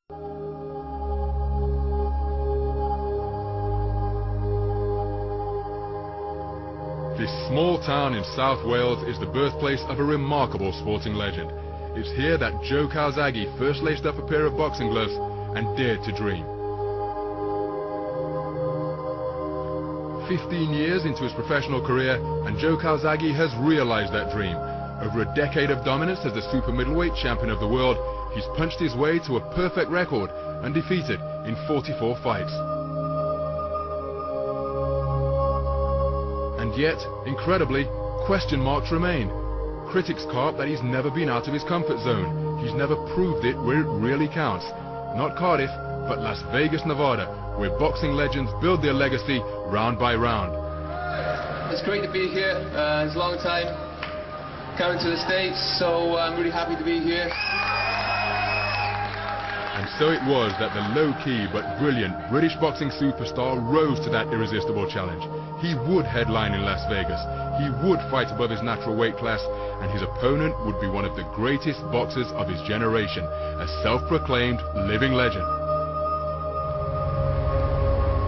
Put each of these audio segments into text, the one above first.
This small town in South Wales is the birthplace of a remarkable sporting legend. It's here that Joe Calzaghe first laced up a pair of boxing gloves and dared to dream. 15 years into his professional career, and Joe Calzaghe has realized that dream. Over a decade of dominance as the super middleweight champion of the world, he's punched his way to a perfect record, undefeated in 44 fights. And yet, incredibly, question marks remain. Critics carp that he's never been out of his comfort zone. He's never proved it where it really counts. Not Cardiff, but Las Vegas, Nevada, where boxing legends build their legacy round by round. It's great to be here. It's a long time coming to the States, so I'm really happy to be here. And so it was that the low-key but brilliant British boxing superstar rose to that irresistible challenge. He would headline in Las Vegas, he would fight above his natural weight class, and his opponent would be one of the greatest boxers of his generation, a self-proclaimed living legend.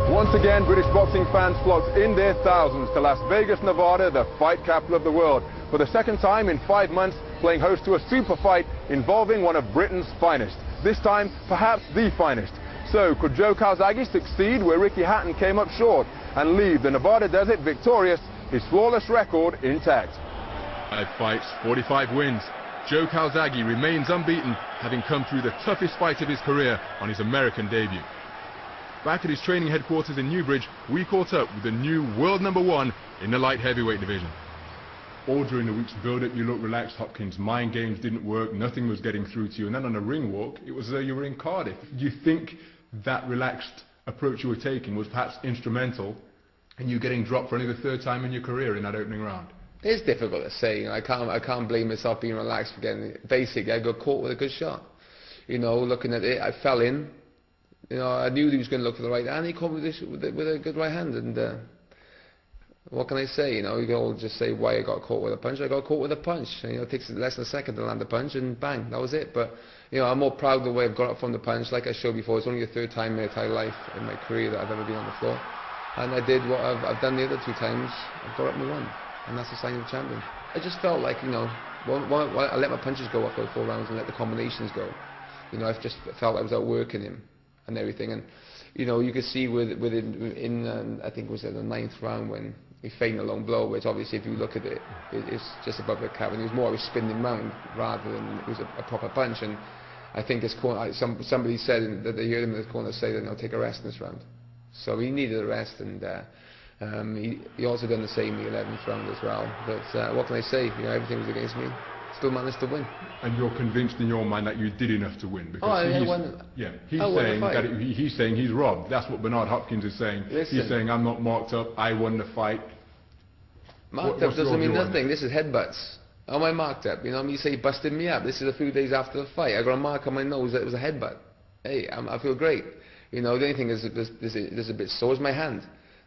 Once again, British boxing fans flocked in their thousands to Las Vegas, Nevada, the fight capital of the world, for the second time in 5 months, playing host to a super fight involving one of Britain's finest. This time, perhaps the finest. So, could Joe Calzaghe succeed where Ricky Hatton came up short and leave the Nevada desert victorious, his flawless record intact? 5 fights, 45 wins. Joe Calzaghe remains unbeaten, having come through the toughest fight of his career on his American debut. Back at his training headquarters in Newbridge, we caught up with the new world #1 in the light heavyweight division. All during the week's build-up, you looked relaxed, Hopkins. Mind games didn't work, nothing was getting through to you. And then on the ring walk, it was as though you were in Cardiff. Do you think that relaxed approach you were taking was perhaps instrumental in you getting dropped for only the 3rd time in your career in that opening round? It's difficult to say. You know, I can't blame myself being relaxed for getting it. Basically, I got caught with a good shot. You know, looking at it, I fell in. You know, I knew he was going to look for the right hand. He caught me with a good right hand, and what can I say? You know, you can all just say why I got caught with a punch. I got caught with a punch. And, you know, it takes less than a second to land a punch, and bang, that was it. But you know, I'm more proud of the way I've got up from the punch. Like I showed before, it's only the 3rd time in my entire life in my career that I've ever been on the floor, and I did what I've done the other 2 times. I've got up and won, and that's the sign of a champion. I just felt like, you know, I let my punches go after 4 rounds and let the combinations go. You know, I just felt I was outworking him and everything. And you know, you could see with him in I think it was at the 9th round when he feigned a long blow, which obviously if you look at it, it's just above the cap, and it was more of a spinning round rather than it was a proper punch. And I think this corner, somebody said that they heard him in the corner say that he'll take a rest in this round. So he needed a rest, and he also done the same in the 11th round as well. But what can I say? You know, everything was against me. Still managed to win. And you're convinced in your mind that you did enough to win? Because he's saying he's robbed. That's what Bernard Hopkins is saying. Listen, he's saying I'm not marked up, I won the fight. Marked up doesn't mean nothing. This is headbutts. How am I marked up? You know, you say he busted me up. This is a few days after the fight. I got a mark on my nose that it was a headbutt. Hey, I feel great. You know, the only thing is there's a bit sore is my hand.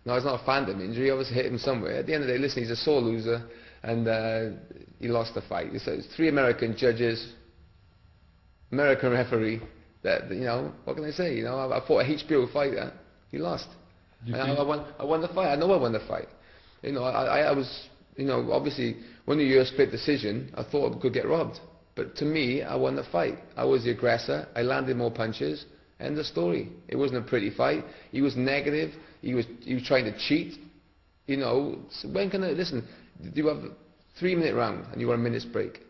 No, it's not a phantom injury. I obviously hit him somewhere. At the end of the day, listen, he's a sore loser, and he lost the fight. So it's 3 American judges, American referee. That, you know, what can I say? You know, I fought a HBO fighter. He lost. I won the fight. I know I won the fight. You know, I was, you know, obviously when you hear a split decision, I thought I could get robbed. But to me, I won the fight. I was the aggressor. I landed more punches. End of story. It wasn't a pretty fight. He was negative. He was trying to cheat. You know, so when can I listen? You have a 3-minute round and you got a minute's break.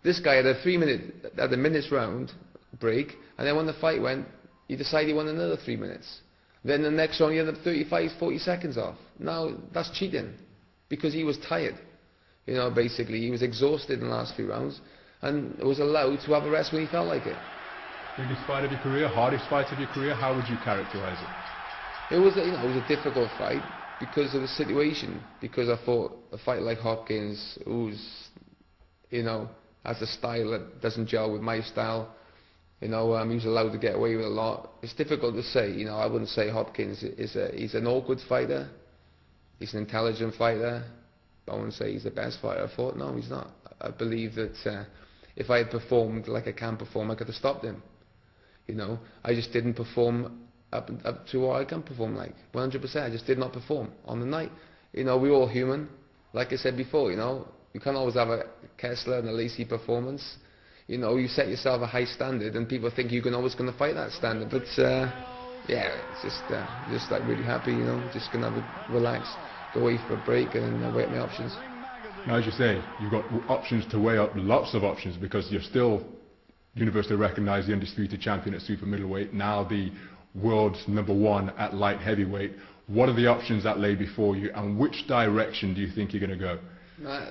This guy had a minute's round break, and then when the fight went, he decided he wanted another 3 minutes. Then the next round he had 35, 40 seconds off. Now that's cheating, because he was tired. You know, basically he was exhausted in the last few rounds, and was allowed to have a rest when he felt like it. Biggest fight of your career, hardest fight of your career, how would you characterize it? It was, you know, it was a difficult fight because of the situation. Because I thought a fight like Hopkins, who's, you know, has a style that doesn't gel with my style. You know, he was allowed to get away with a lot. It's difficult to say. You know, I wouldn't say Hopkins he's an awkward fighter. He's an intelligent fighter. But I wouldn't say he's the best fighter I fought. No, he's not. I believe that if I had performed like I can perform, I could have stopped him. You know, I just didn't perform up to what I can perform like. 100%, I just did not perform on the night. You know, we're all human. Like I said before, you know, you can't always have a Kessler and a Lacey performance. You know, you set yourself a high standard, and people think you're always going to fight that standard. But yeah, it's just like really happy, you know, just going to relax, go away for a break, and weigh up my options. Now, as you say, you've got options to weigh up, lots of options, because you're still universally recognised, the undisputed champion at super middleweight, now the world's #1 at light heavyweight. What are the options that lay before you, and which direction do you think you're going to go?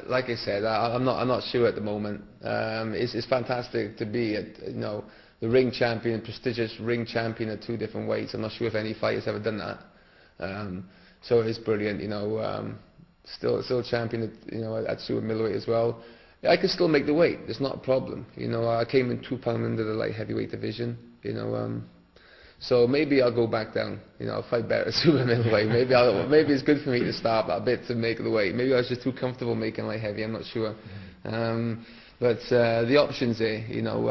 Like I said, I'm not sure at the moment. It's fantastic to be you know, the ring champion, prestigious ring champion at 2 different weights. I'm not sure if any fighter's ever done that. So it's brilliant, you know. Still champion at, you know, at super middleweight as well. I can still make the weight. It's not a problem. You know, I came in 2 pounds under the light heavyweight division. You know, so maybe I'll go back down. You know, I'll fight better at super middleweight. Maybe it's good for me to start a bit to make the weight. Maybe I was just too comfortable making light heavy. I'm not sure. But the options there, you know.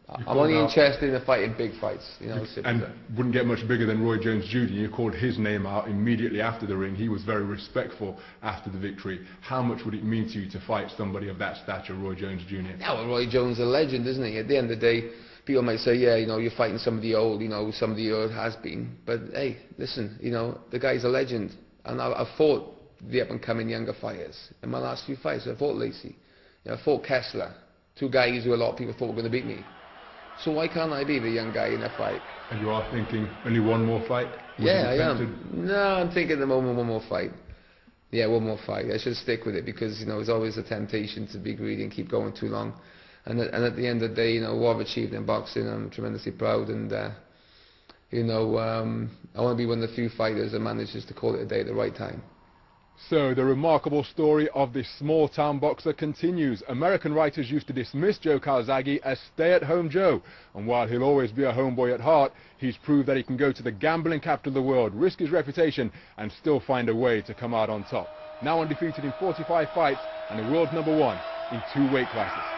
I'm only interested in fighting big fights, you know. And wouldn't get much bigger than Roy Jones Jr. You called his name out immediately after the ring. He was very respectful after the victory. How much would it mean to you to fight somebody of that stature, Roy Jones Jr.? Yeah, well, Roy Jones is a legend, isn't he? At the end of the day, people might say, yeah, you know, you're fighting somebody old, you know, somebody old has been. But hey, listen, you know, the guy's a legend. And I've fought the up-and-coming younger fighters. In my last few fights, I fought Lacey. You know, I fought Kessler. 2 guys who a lot of people thought were going to beat me. So why can't I be the young guy in a fight? And you are thinking only one more fight? Yeah, I am. No, I'm thinking at the moment 1 more fight. Yeah, 1 more fight. I should stick with it because, you know, there's always a temptation to be greedy and keep going too long. And at the end of the day, you know, what I've achieved in boxing, I'm tremendously proud. And, you know, I want to be one of the few fighters that manages to call it a day at the right time. So the remarkable story of this small-town boxer continues. American writers used to dismiss Joe Calzaghe as stay-at-home Joe. And while he'll always be a homeboy at heart, he's proved that he can go to the gambling capital of the world, risk his reputation, and still find a way to come out on top. Now undefeated in 45 fights and the world's #1 in 2 weight classes.